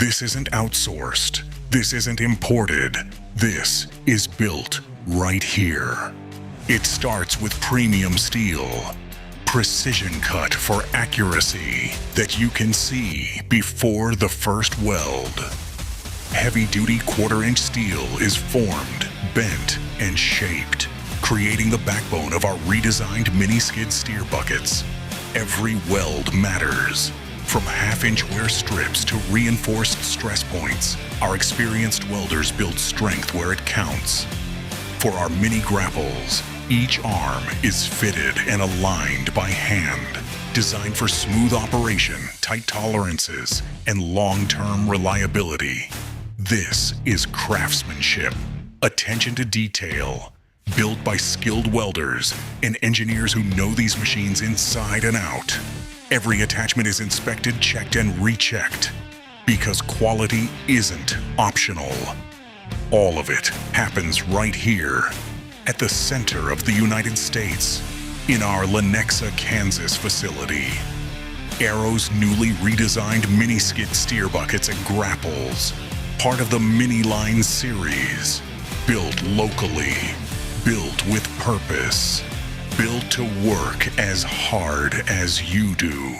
This isn't outsourced. This isn't imported. This is built right here. It starts with premium steel, precision cut for accuracy that you can see before the first weld. Heavy-duty quarter-inch steel is formed, bent, and shaped, creating the backbone of our redesigned mini-skid steer buckets. Every weld matters. From half-inch wear strips to reinforced stress points, our experienced welders build strength where it counts. For our mini grapples, each arm is fitted and aligned by hand, designed for smooth operation, tight tolerances, and long-term reliability. This is craftsmanship, attention to detail, built by skilled welders and engineers who know these machines inside and out. Every attachment is inspected, checked, and rechecked, because quality isn't optional. All of it happens right here, at the center of the United States, in our Lenexa, Kansas facility. Arrow's newly redesigned mini-skid steer buckets and grapples, part of the Mini Line series, built locally, built with purpose, built to work as hard as you do.